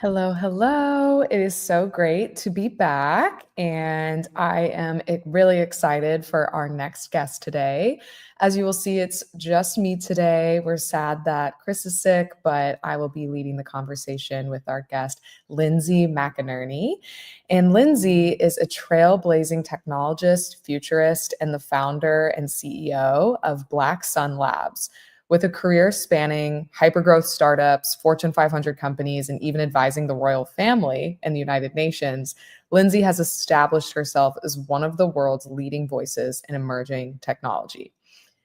Hello, hello. It is so great to be back, and I am really excited for our next guest today. As you will see, it's just me today. We're sad that Chris is sick, but I will be leading the conversation with our guest, Lindsey McInerney. And Lindsey is a trailblazing technologist, futurist, and the founder and CEO of Black Sun Labs. With a career spanning hypergrowth startups, Fortune 500 companies, and even advising the royal family and the United Nations, Lindsey has established herself as one of the world's leading voices in emerging technology.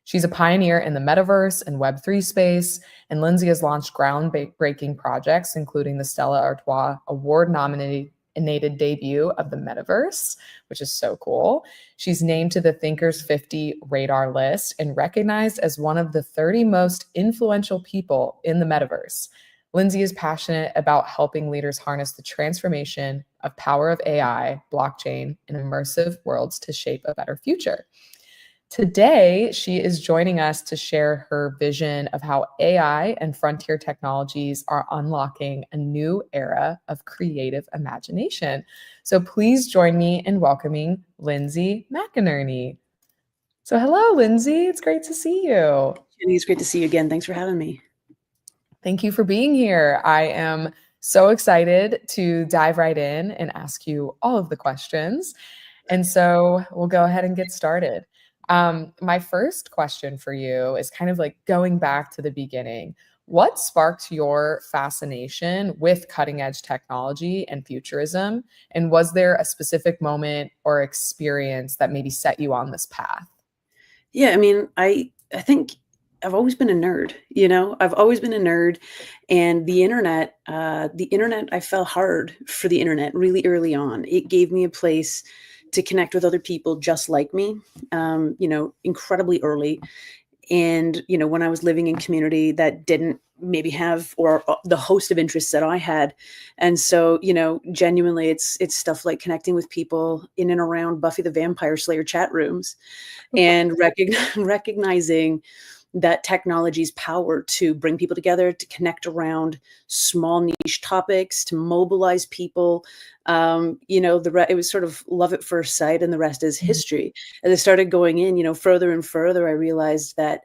She's a pioneer in the metaverse and Web3 space, and Lindsey has launched groundbreaking projects, including the Stella Artois award-nominated debut of the metaverse, which is so cool. She's named to the Thinkers 50 radar list and recognized as one of the 30 most influential people in the metaverse. Lindsey is passionate about helping leaders harness the transformation of power of AI, blockchain, and immersive worlds to shape a better future. Today, she is joining us to share her vision of how AI and frontier technologies are unlocking a new era of creative imagination. So please join me in welcoming Lindsey McInerney. So hello, Lindsey. It's great to see you. Jenny, it's great to see you again. Thanks for having me. Thank you for being here. I am so excited to dive right in and ask you all of the questions. And so we'll go ahead and get started. My first question for you is kind of like going back to the beginning. What sparked your fascination with cutting edge technology and futurism? And was there a specific moment or experience that maybe set you on this path? Yeah, I mean, I think I've always been a nerd, I've always been a nerd. And the internet, I fell hard for the internet really early on. It gave me a place to connect with other people just like me, incredibly early. And, when I was living in community that didn't maybe have or the host of interests that I had. And so, genuinely it's stuff like connecting with people in and around Buffy the Vampire Slayer chat rooms and recognizing that technology's power to bring people together, to connect around small niche topics, to mobilize people. It was sort of love at first sight, and the rest is history. As I started going in, further and further, I realized that,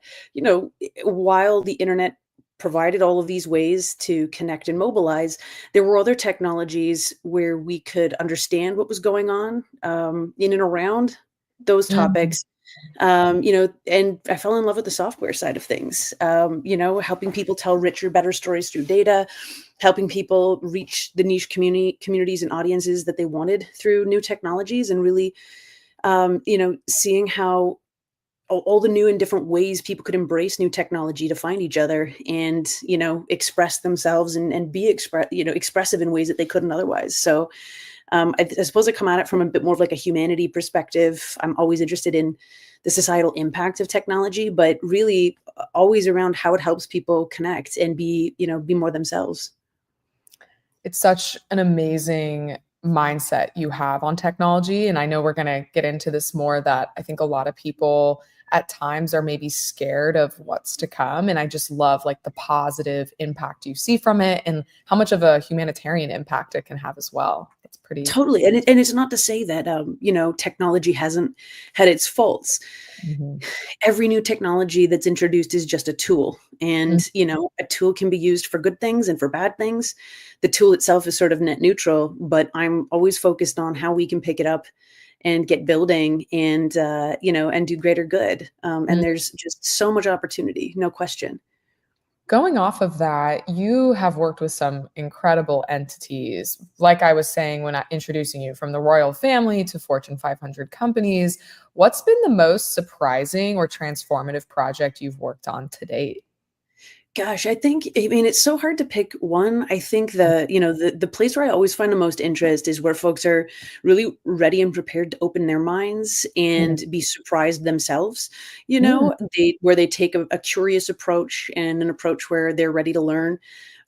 while the internet provided all of these ways to connect and mobilize, there were other technologies where we could understand what was going on in and around those topics. And I fell in love with the software side of things, helping people tell richer, better stories through data, helping people reach the niche communities and audiences that they wanted through new technologies, and really, seeing how all the new and different ways people could embrace new technology to find each other and, express themselves and be expressive in ways that they couldn't otherwise. So, I suppose I come at it from a bit more of like a humanity perspective. I'm always interested in the societal impact of technology, but really always around how it helps people connect and be more themselves. It's such an amazing mindset you have on technology. And I know we're going to get into this more, that I think a lot of people at times are maybe scared of what's to come. And I just love like the positive impact you see from it and how much of a humanitarian impact it can have as well. It's pretty Totally. And it's not to say that, technology hasn't had its faults. Every new technology that's introduced is just a tool. And, a tool can be used for good things and for bad things. The tool itself is sort of net neutral, but I'm always focused on how we can pick it up and get building and, and do greater good. And there's just so much opportunity, no question. Going off of that, you have worked with some incredible entities. Like I was saying when introducing you, from the royal family to Fortune 500 companies. What's been the most surprising or transformative project you've worked on to date? Gosh, I mean, it's so hard to pick one. I think the place where I always find the most interest is where folks are really ready and prepared to open their minds and be surprised themselves, where they take a curious approach, and an approach where they're ready to learn,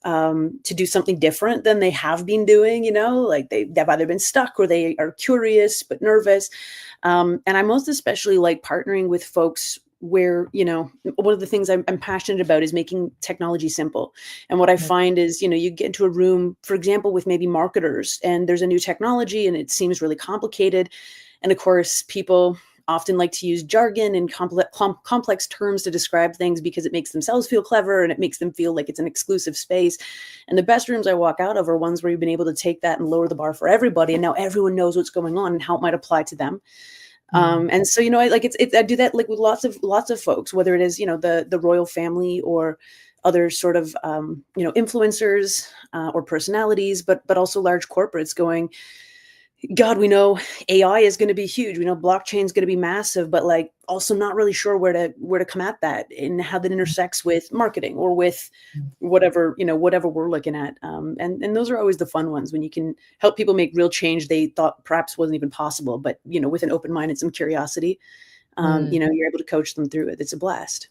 to do something different than they have been doing, like they've either been stuck or they are curious but nervous. And I most especially like partnering with folks where, one of the things I'm passionate about is making technology simple. And what I find is, you get into a room, for example, with maybe marketers, and there's a new technology and it seems really complicated. And of course, people often like to use jargon and complex terms to describe things because it makes themselves feel clever and it makes them feel like it's an exclusive space. And the best rooms I walk out of are ones where you've been able to take that and lower the bar for everybody. And now everyone knows what's going on and how it might apply to them. And so, I do that like with lots of folks, whether it is, the royal family or other sort of, influencers or personalities, but also large corporates going, God, we know AI is going to be huge. We know blockchain is going to be massive, but like also not really sure where to come at that and how that intersects with marketing or with whatever we're looking at. And those are always the fun ones when you can help people make real change they thought perhaps wasn't even possible, but with an open mind and some curiosity, you're able to coach them through it. It's a blast.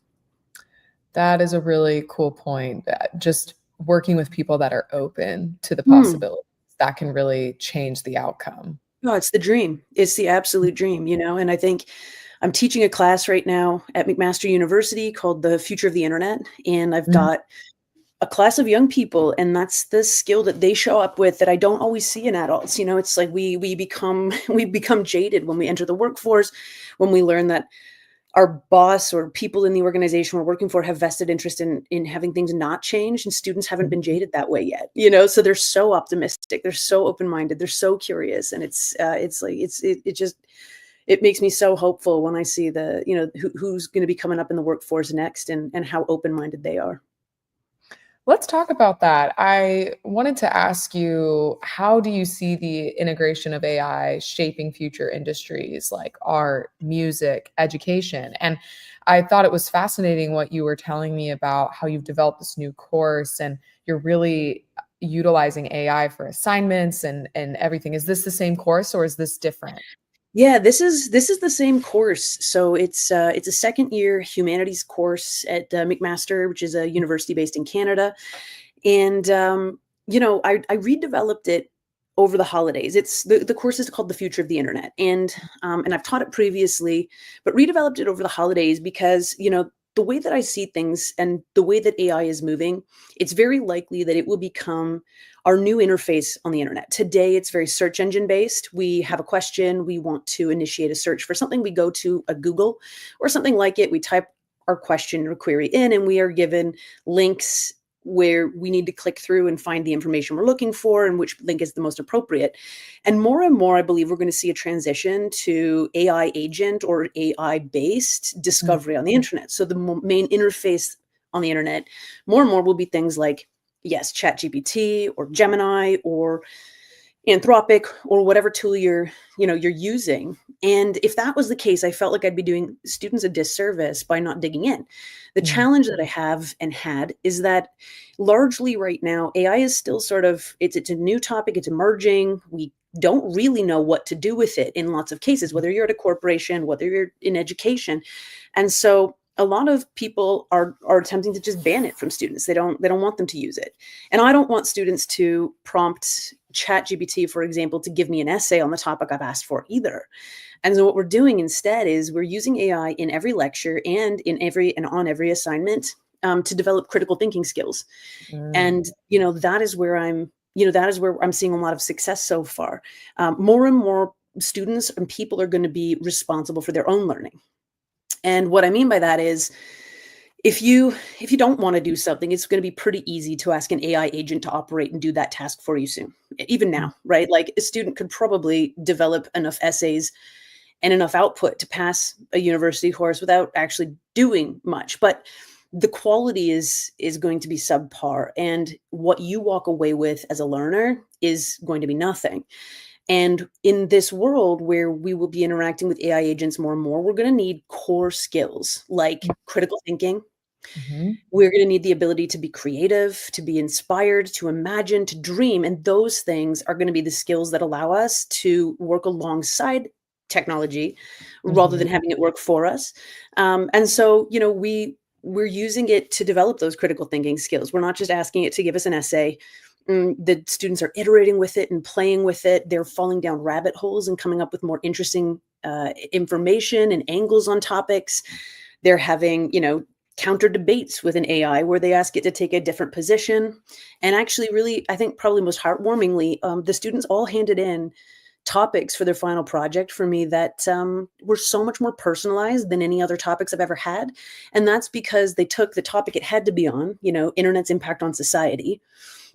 That is a really cool point. Just working with people that are open to the possibilities, that can really change the outcome. No, it's the dream. It's the absolute dream, and I think I'm teaching a class right now at McMaster University called The Future of the Internet. And I've got a class of young people, and that's the skill that they show up with that I don't always see in adults. It's like we become jaded when we enter the workforce, when we learn that our boss or people in the organization we're working for have vested interest in having things not change, and students haven't been jaded that way yet, so they're so optimistic, they're so open-minded, they're so curious. And it makes me so hopeful when I see who's going to be coming up in the workforce next and how open-minded they are. Let's talk about that. I wanted to ask you, how do you see the integration of AI shaping future industries like art, music, education? And I thought it was fascinating what you were telling me about how you've developed this new course and you're really utilizing AI for assignments and everything. Is this the same course or is this different? Yeah, this is the same course. So it's a second year humanities course at McMaster, which is a university based in Canada. And I redeveloped it over the holidays. It's the course is called The Future of the Internet, and I've taught it previously, but redeveloped it over the holidays because the way that I see things and the way that AI is moving, it's very likely that it will become our new interface on the internet. Today, it's very search engine based. We have a question, we want to initiate a search for something, we go to a Google or something like it, we type our question or query in, and we are given links where we need to click through and find the information we're looking for and which link is the most appropriate. And more, I believe we're going to see a transition to AI agent or AI-based discovery on the internet. So the main interface on the internet, more and more, will be things like, yes, ChatGPT or Gemini or Anthropic or whatever tool you're using. And if that was the case, I felt like I'd be doing students a disservice by not digging in. The challenge that I have and had is that largely right now, AI is still sort of, it's a new topic, it's emerging. We don't really know what to do with it in lots of cases, whether you're at a corporation, whether you're in education. And so a lot of people are attempting to just ban it from students. They don't want them to use it. And I don't want students to prompt ChatGPT, for example, to give me an essay on the topic I've asked for either. And so what we're doing instead is we're using AI in every lecture and on every assignment to develop critical thinking skills. And that is where I'm seeing a lot of success so far. More and more students and people are going to be responsible for their own learning. And what I mean by that is, if you don't want to do something, it's going to be pretty easy to ask an AI agent to operate and do that task for you soon. Even now, right? Like a student could probably develop enough essays and enough output to pass a university course without actually doing much. But the quality is going to be subpar. And what you walk away with as a learner is going to be nothing. And in this world where we will be interacting with AI agents more and more, we're going to need core skills like critical thinking. We're going to need the ability to be creative, to be inspired, to imagine, to dream. And those things are going to be the skills that allow us to work alongside technology rather than having it work for us. And so, we're using it to develop those critical thinking skills. We're not just asking it to give us an essay. The students are iterating with it and playing with it. They're falling down rabbit holes and coming up with more interesting information and angles on topics. They're having, counter debates with an AI where they ask it to take a different position. And actually, really, I think probably most heartwarmingly, the students all handed in topics for their final project for me that were so much more personalized than any other topics I've ever had. And that's because they took the topic it had to be on, internet's impact on society,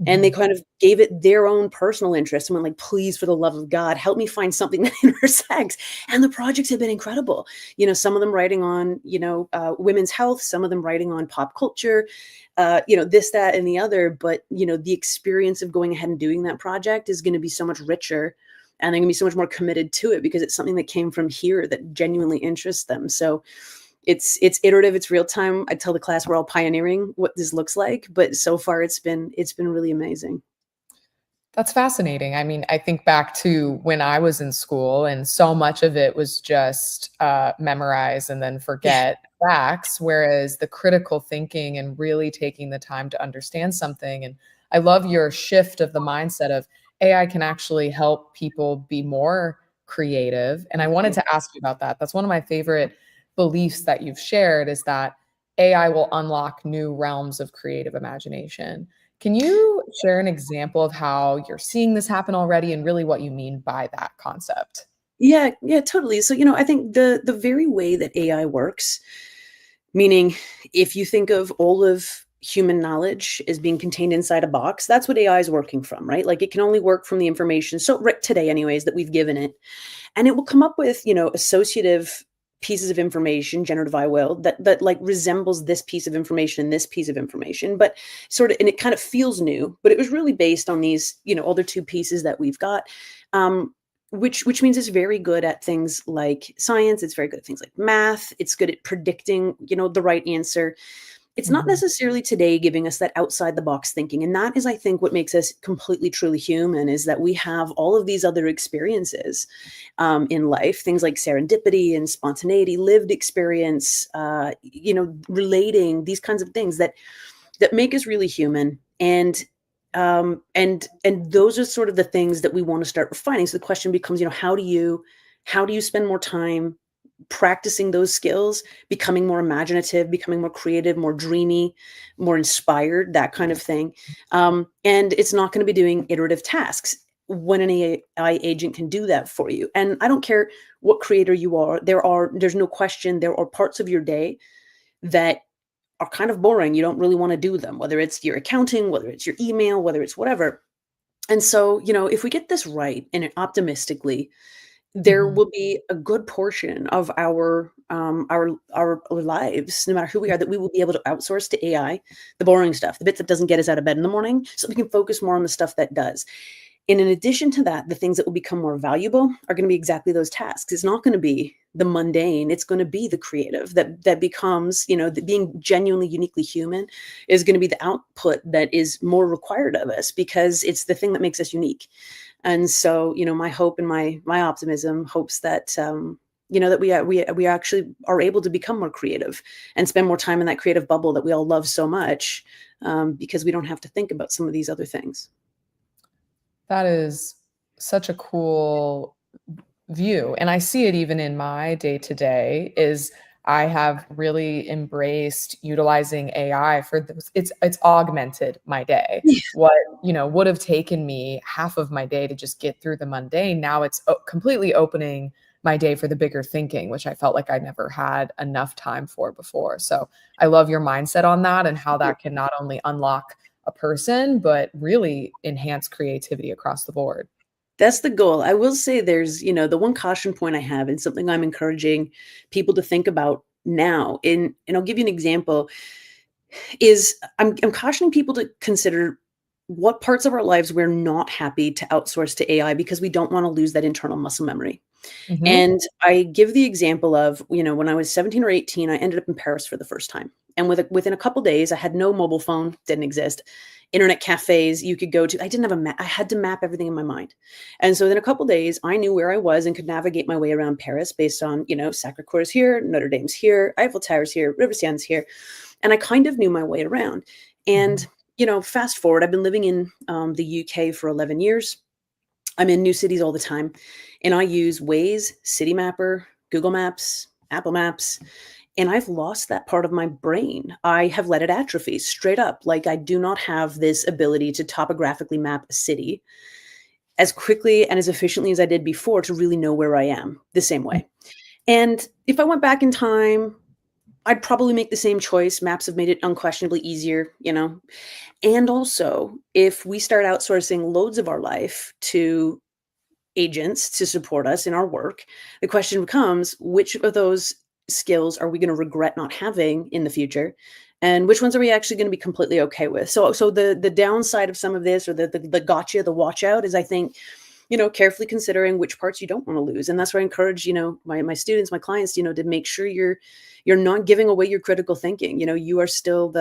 and they Mhm. kind of gave it their own personal interest and went like, please, for the love of God, help me find something that intersects. And the projects have been incredible. Some of them writing on, women's health, some of them writing on pop culture, this, that, and the other. But, the experience of going ahead and doing that project is going to be so much richer. And they're going to be so much more committed to it because it's something that came from here that genuinely interests them. So it's iterative, it's real time. I tell the class we're all pioneering what this looks like, but so far it's been really amazing. That's fascinating. I mean, I think back to when I was in school, and so much of it was just memorize and then Yeah, forget facts, whereas the critical thinking and really taking the time to understand something. And I love your shift of the mindset of AI can actually help people be more creative. And I wanted exactly. to ask you about that. That's one of my favorite beliefs that you've shared is that AI will unlock new realms of creative imagination. Can you share an example of how you're seeing this happen already and really what you mean by that concept? Yeah, yeah, totally. So, I think the very way that AI works, meaning if you think of all of human knowledge as being contained inside a box, that's what AI is working from, right? Like it can only work from the information, so right today anyways, that we've given it. And it will come up with, associative pieces of information, generative I will, that like resembles this piece of information, this piece of information, but sort of, and it kind of feels new, but it was really based on these, other two pieces that we've got. Um, which means it's very good at things like science, it's very good at things like math, it's good at predicting, the right answer. It's not Mhm, necessarily today giving us that outside the box thinking, and that is, I think, what makes us completely truly human, is that we have all of these other experiences in life, things like serendipity and spontaneity, lived experience, relating, these kinds of things that make us really human. And those are sort of the things that we want to start refining. So the question becomes, how do you spend more time practicing those skills, becoming more imaginative, becoming more creative, more dreamy, more inspired, that kind of thing. And it's not going to be doing iterative tasks when an AI agent can do that for you. And I don't care what creator you are, there's no question there are parts of your day that are kind of boring. You don't really want to do them, whether it's your accounting, whether it's your email, whether it's whatever. And so, if we get this right and optimistically, there mhm. will be a good portion of our lives, no matter who we are, that we will be able to outsource to AI, the boring stuff, the bits that doesn't get us out of bed in the morning, so we can focus more on the stuff that does. And in addition to that, the things that will become more valuable are going to be exactly those tasks. It's not going to be the mundane. It's going to be the creative that becomes, the being genuinely uniquely human is going to be the output that is more required of us because it's the thing that makes us unique. And so, my hope and my optimism hopes that that we actually are able to become more creative and spend more time in that creative bubble that we all love so much, because we don't have to think about some of these other things. That is such a cool view, and I see it even in my day to day is I have really embraced utilizing AI for this. It's augmented my day. What, would have taken me half of my day to just get through the mundane, now it's completely opening my day for the bigger thinking, which I felt like I never had enough time for before. So I love your mindset on that and how Yeah. that can not only unlock a person, but really enhance creativity across the board. That's the goal. I will say there's, the one caution point I have and something I'm encouraging people to think about now. And I'll give you an example is I'm cautioning people to consider what parts of our lives we're not happy to outsource to AI because we don't want to lose that internal muscle memory. Mhm. And I give the example of, when I was 17 or 18, I ended up in Paris for the first time. And within a couple days, I had no mobile phone, didn't exist. Internet cafes you could go to. I didn't have a map. I had to map everything in my mind. And so within a couple days, I knew where I was and could navigate my way around Paris based on, Sacre-Coeur's here, Notre Dame's here, Eiffel Tower's here, River Seines here. And I kind of knew my way around. And, Mhm. fast forward, I've been living in the UK for 11 years. I'm in new cities all the time, and I use Waze, City Mapper, Google Maps, Apple Maps, And I've lost that part of my brain. I have let it atrophy straight up. Like, I do not have this ability to topographically map a city as quickly and as efficiently as I did before to really know where I am the same way. And if I went back in time, I'd probably make the same choice. Maps have made it unquestionably easier, you know? And also, if we start outsourcing loads of our life to agents to support us in our work, the question becomes, which of those skills are we going to regret not having in the future? And which ones are we actually going to be completely okay with? So the downside of some of this, or the gotcha, the watch out, is, I think, carefully considering which parts you don't want to lose. And that's where I encourage, my students, my clients, to make sure you're not giving away your critical thinking. You are still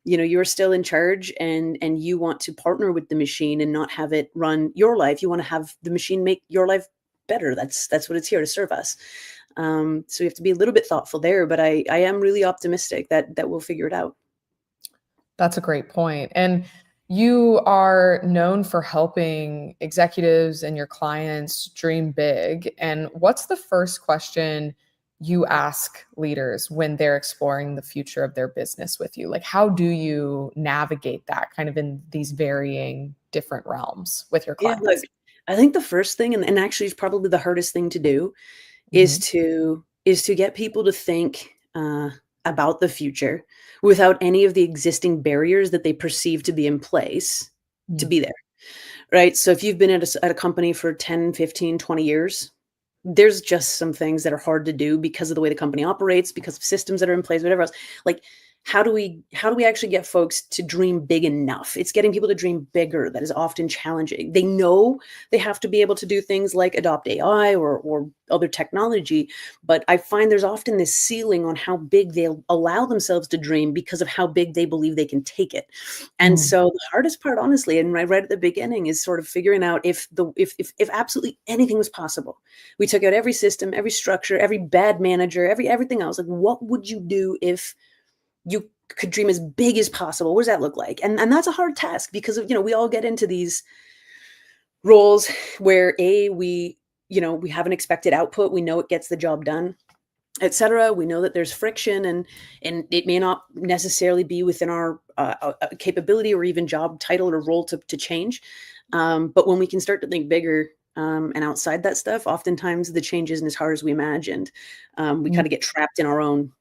you are still in charge, and you want to partner with the machine and not have it run your life. You want to have the machine make your life better. That's what it's here to serve us. So you have to be a little bit thoughtful there, but I am really optimistic that we'll figure it out. That's a great point. And you are known for helping executives and your clients dream big. And what's the first question you ask leaders when they're exploring the future of their business with you? Like, how do you navigate that kind of in these varying different realms with your Yeah, look, clients? I think the first thing, and actually is probably the hardest thing to do, is Mhm. to get people to think about the future without any of the existing barriers that they perceive to be in place to Mm. be there, right? So if you've been at a company for 10, 15, 20 years, there's just some things that are hard to do because of the way the company operates, because of systems that are in place, whatever else. Like, how do we actually get folks to dream big enough? It's getting people to dream bigger that is often challenging. They know they have to be able to do things like adopt AI or other technology, but I find there's often this ceiling on how big they'll allow themselves to dream because of how big they believe they can take it. And Mm. so the hardest part, honestly, and right at the beginning, is sort of figuring out if absolutely anything was possible. We took out every system, every structure, every bad manager, everything else. Like, what would you do if you could dream as big as possible? What does that look like? And that's a hard task because of, we all get into these roles where we have an expected output. We know it gets the job done, etc. We know that there's friction, and it may not necessarily be within our capability or even job title or role to change. But when we can start to think bigger, and outside that stuff, oftentimes the change isn't as hard as we imagined. We kind of get trapped in our own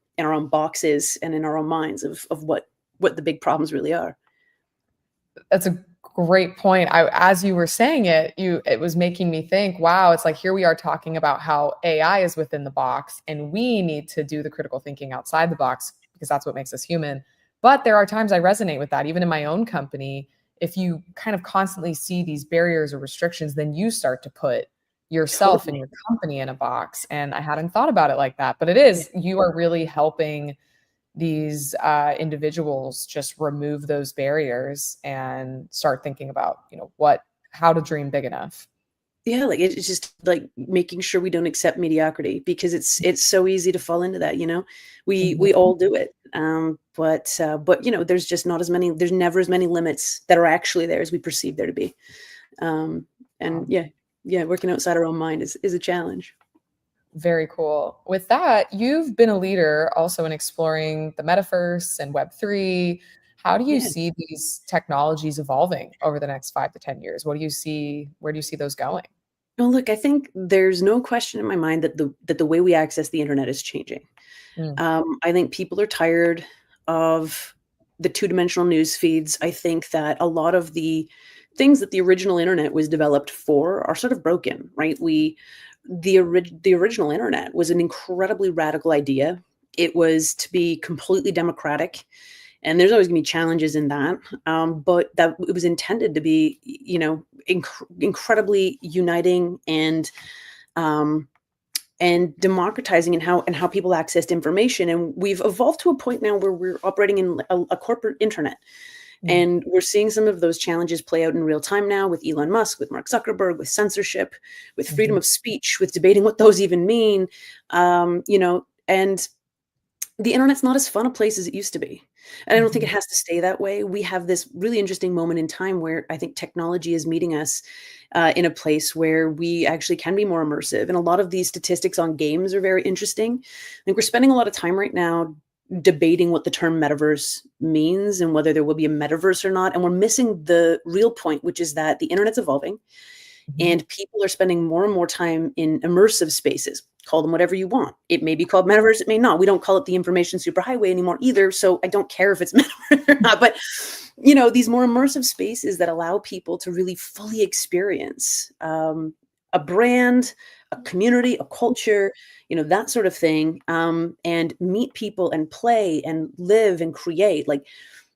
boxes and in our own minds of what the big problems really are. That's a great point. As you were saying it, it was making me think, wow, it's like here we are talking about how AI is within the box and we need to do the critical thinking outside the box because that's what makes us human. But there are times I resonate with that, even in my own company. If you kind of constantly see these barriers or restrictions, then you start to put yourself and Totally. your company in a box. And I hadn't thought about it like that, but it Yeah. is, you are really helping these individuals just remove those barriers and start thinking about how to dream big enough. Yeah, like, it's just, like, making sure we don't accept mediocrity because it's so easy to fall into that. We Mhm. all do it. But there's never as many limits that are actually there as we perceive there to be. And Um, yeah, working outside our own mind is a challenge. Very cool. With that, you've been a leader also in exploring the metaverse and Web3. How do you Yeah. see these technologies evolving over the next 5 to 10 years? What do you see? Where do you see those going? Well, look, I think there's no question in my mind that the way we access the internet is changing. Mm. I think people are tired of the two-dimensional news feeds. I think that a lot of the things that the original internet was developed for are sort of broken, right? The original internet was an incredibly radical idea. It was to be completely democratic, and there's always going to be challenges in that. But that it was intended to be, incredibly uniting um, and democratizing in how people accessed information. And we've evolved to a point now where we're operating in a corporate internet, Mm. and we're seeing some of those challenges play out in real time now with Elon Musk, with Mark Zuckerberg, with censorship, with freedom Mhm. of speech, with debating what those even mean. And the internet's not as fun a place as it used to be. And I don't think it Mhm. has to stay that way. We have this really interesting moment in time where I think technology is meeting us in a place where we actually can be more immersive. And a lot of these statistics on games are very interesting. I think we're spending a lot of time right now debating what the term metaverse means and whether there will be a metaverse or not. And we're missing the real point, which is that the internet's evolving Mhm. and people are spending more and more time in immersive spaces. Call them whatever you want. It may be called metaverse, it may not. We don't call it the information superhighway anymore either, so I don't care if it's metaverse or not. But these more immersive spaces that allow people to really fully experience a brand, a community, a culture, that sort of thing, and meet people and play and live and create. Like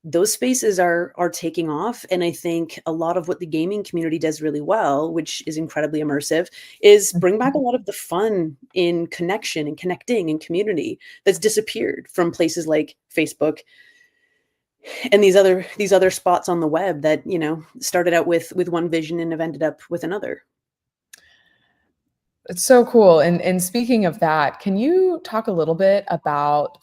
those spaces are taking off, and I think a lot of what the gaming community does really well, which is incredibly immersive, is bring back a lot of the fun in connection and connecting and community that's disappeared from places like Facebook and these other spots on the web that, started out with one vision and have ended up with another. It's so cool. And speaking of that, can you talk a little bit about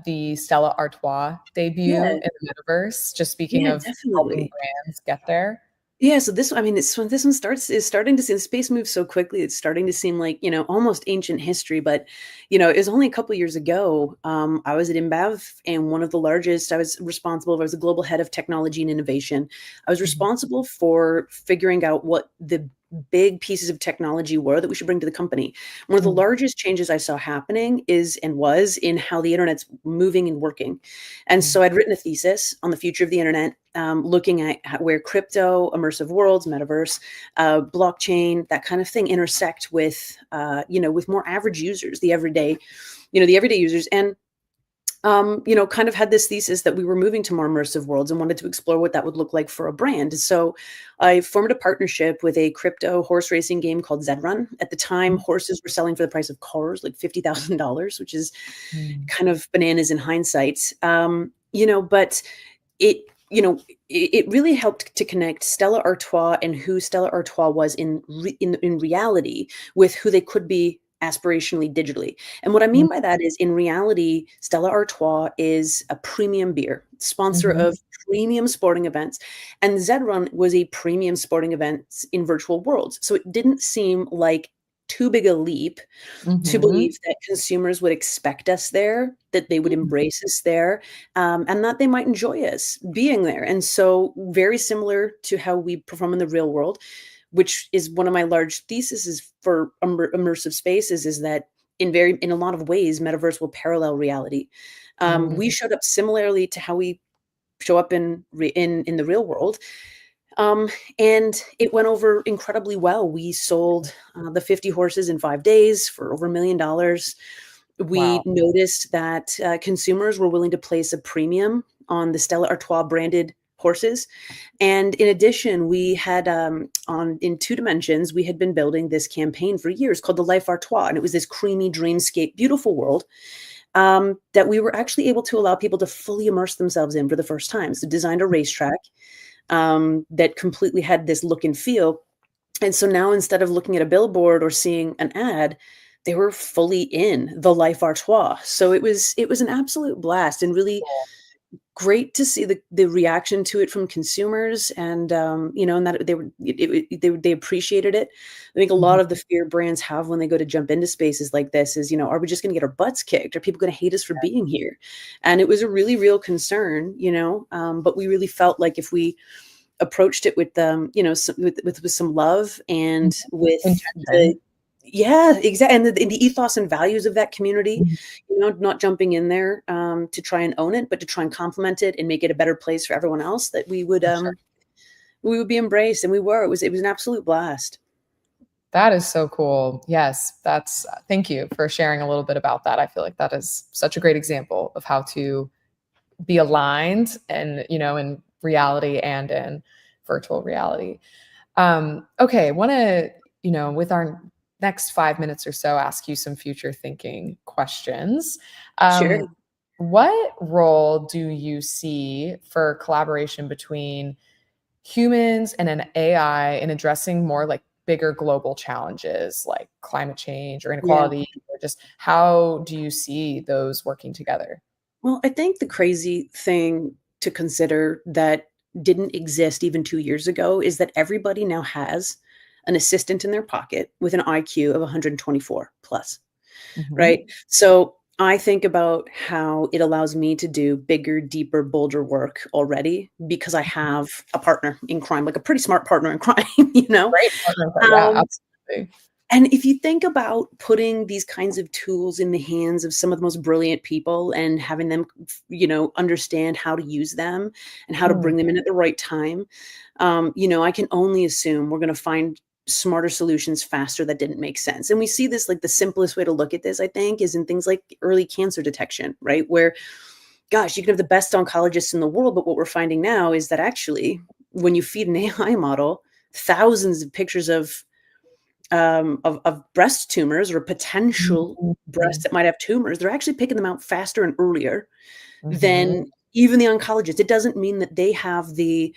the Stella Artois debut Yeah, in the metaverse? Just speaking yeah, of helping definitely. brands get there. Yeah, so this I mean, it's when this one starts is starting to seem the space moves so quickly, it's starting to seem like, almost ancient history, but, it was only a couple years ago, I was at InBev, and one of the largest I was the global head of technology and innovation. I was Mhm. responsible for figuring out what the big pieces of technology were that we should bring to the company. One of the Mm, largest changes I saw happening is and was in how the internet's moving and working. And mm, so I'd written a thesis on the future of the internet, looking at where crypto, immersive worlds, metaverse, blockchain, that kind of thing intersect with, with more average users, the everyday users. And kind of had this thesis that we were moving to more immersive worlds and wanted to explore what that would look like for a brand. So I formed a partnership with a crypto horse racing game called ZED RUN. At the time, mm, horses were selling for the price of cars, like $50,000, which is mm, kind of bananas in hindsight. But it it really helped to connect Stella Artois and who Stella Artois was in reality with who they could be aspirationally digitally. And what I mm, mean by that is in reality, Stella Artois is a premium beer, sponsor mhm, of premium sporting events, and Zed Run was a premium sporting event in virtual worlds. So it didn't seem like too big a leap to mhm, believe that consumers would expect us there, that they would mm, embrace us there, and that they might enjoy us being there. And so, very similar to how we perform in the real world, which is one of my large theses for immersive spaces, is that in a lot of ways, metaverse will parallel reality. mm. We showed up similarly to how we show up in the real world, um, and it went over incredibly well. We sold the 50 horses in 5 days for over $1 million. We Wow. noticed that consumers were willing to place a premium on the Stella Artois branded horses. And in addition, we had on in two dimensions, we had been building this campaign for years called the Life Artois. And it was this creamy dreamscape, beautiful world that we were actually able to allow people to fully immerse themselves in for the first time. So designed a racetrack that completely had this look and feel. And so now instead of looking at a billboard or seeing an ad, they were fully in the Life Artois. So it was an absolute blast and really great to see the reaction to it from consumers, and and that they were they appreciated it. I think a lot Mhm. of the fear brands have when they go to jump into spaces like this is, are we just going to get our butts kicked? Are people going to hate us for being here? And it was a really real concern, but we really felt like if we approached it with, with some love Mhm. and with the Intention. yeah, exactly, and the ethos and values of that community, Mhm. not jumping in there, to try and own it, but to try and complement it and make it a better place for everyone else, that For sure. we would be embraced, and we were. It was an absolute blast. That is so cool. Yes, that's thank you for sharing a little bit about that. I feel like that is such a great example of how to be aligned and, in reality and in virtual reality. Okay, want to, with our next 5 minutes or so, ask you some future thinking questions. Sure. What role do you see for collaboration between humans and an AI in addressing more like bigger global challenges like climate change or Yeah. inequality, or just how do you see those working together? Well, I think the crazy thing to consider that didn't exist even 2 years ago is that everybody now has an assistant in their pocket with an IQ of 124 plus, Mhm. right? So, I think about how it allows me to do bigger, deeper, bolder work already because I have a partner in crime, like a pretty smart partner in crime, you know? Great partner, but yeah, Um absolutely. and if you think about putting these kinds of tools in the hands of some of the most brilliant people and having them, understand how to use them and how to Mm, bring them in at the right time, I can only assume we're going to find smarter solutions faster that didn't make sense. And we see this like the simplest way to look at this, I think, is in things like early cancer detection, right? Where, gosh, you can have the best oncologists in the world, but what we're finding now is that actually, when you feed an AI model thousands of pictures of breast tumors or potential breasts mhm, that might have tumors, they're actually picking them out faster and earlier mhm, than even the oncologist. It doesn't mean that they have the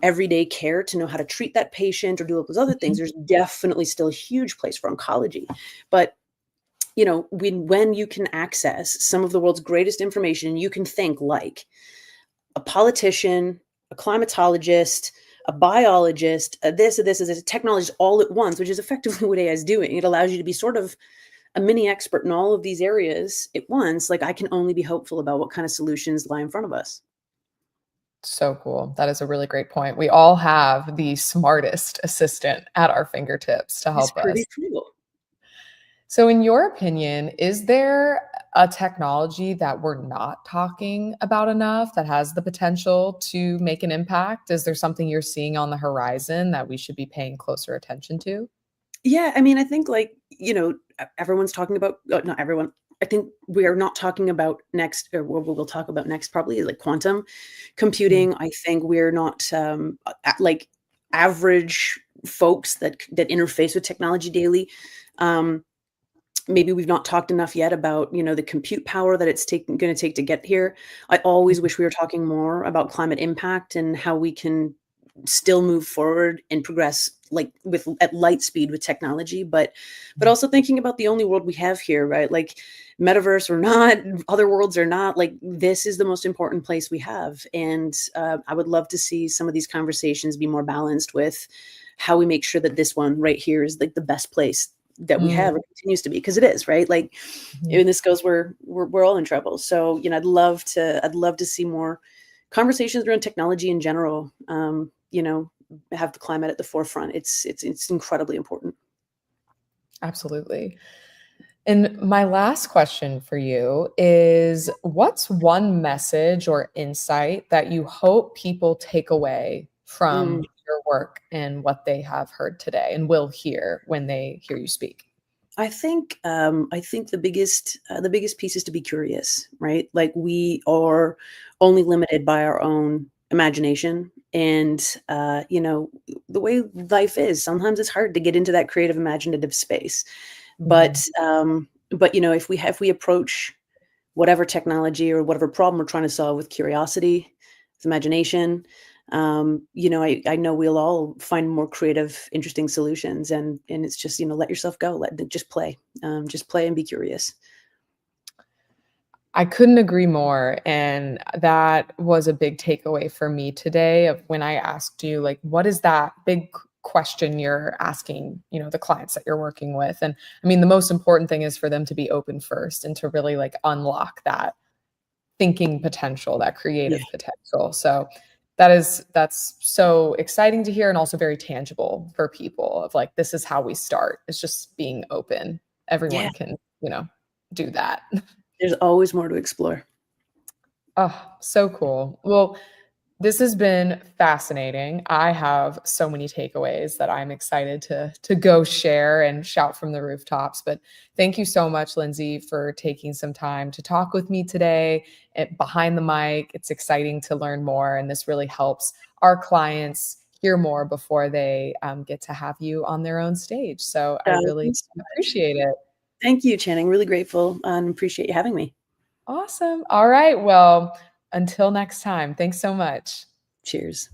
everyday care to know how to treat that patient or do all those other things. mhm. There's definitely still a huge place for oncology, but when you can access some of the world's greatest information, you can think like a politician, a climatologist, a biologist, a this, a technologist all at once, which is effectively what AI is doing. It allows you to be sort of a mini expert in all of these areas at once. Like I can only be hopeful about what kind of solutions lie in front of us. So cool. That is a really great point. We all have the smartest assistant at our fingertips to It's help pretty us. cool. So, in your opinion, is there a technology that we're not talking about enough that has the potential to make an impact? Is there something you're seeing on the horizon that we should be paying closer attention to? Yeah, I mean, I think like, everyone's talking about not everyone. I think we are not talking about next or what we'll talk about next probably like quantum Mhm, computing. I think we're not like average folks that interface with technology daily. Um Maybe we've not talked enough yet about, the compute power that it's gonna take to get here. I always mhm, wish we were talking more about climate impact and how we can still move forward and progress like with at light speed with technology, but mhm, also thinking about the only world we have here, right? Like metaverse or not, other worlds or not, like this is the most important place we have. And I would love to see some of these conversations be more balanced with how we make sure that this one right here is like the best place that we mm, have or continues to be because it is, right? Like mhm. and this goes where we're all in trouble. So, I'd love to see more conversations around technology in general. Have the climate at the forefront. It's incredibly important. Absolutely. And my last question for you is what's one message or insight that you hope people take away Mm. from your work and what they have heard today and will hear when they hear you speak? I think the biggest piece is to be curious, right? Like we are only limited by our own imagination, and the way life is. Sometimes it's hard to get into that creative, imaginative space. Mhm, But if we approach whatever technology or whatever problem we're trying to solve with curiosity, with imagination, I know we'll all find more creative, interesting solutions. And it's just, let yourself go, just play and be curious. I couldn't agree more, and that was a big takeaway for me today of when I asked you, like, what is that big question you're asking, the clients that you're working with? And I mean, the most important thing is for them to be open first and to really, like, unlock that thinking potential, that Yeah, creative potential. So that's so exciting to hear and also very tangible for people of like, this is how we start. It's just being open. yeah. Everyone can, do that. There's always more to explore. Oh, so cool. Well, this has been fascinating. I have so many takeaways that I'm excited to go share and shout from the rooftops. But thank you so much, Lindsay, for taking some time to talk with me today. Behind the mic, it's exciting to learn more, and this really helps our clients hear more before they get to have you on their own stage. So I really Thanks so much. appreciate it. Thank you, Channing. Really grateful and appreciate you having me. Awesome. All right. Well, until next time, thanks so much. Cheers.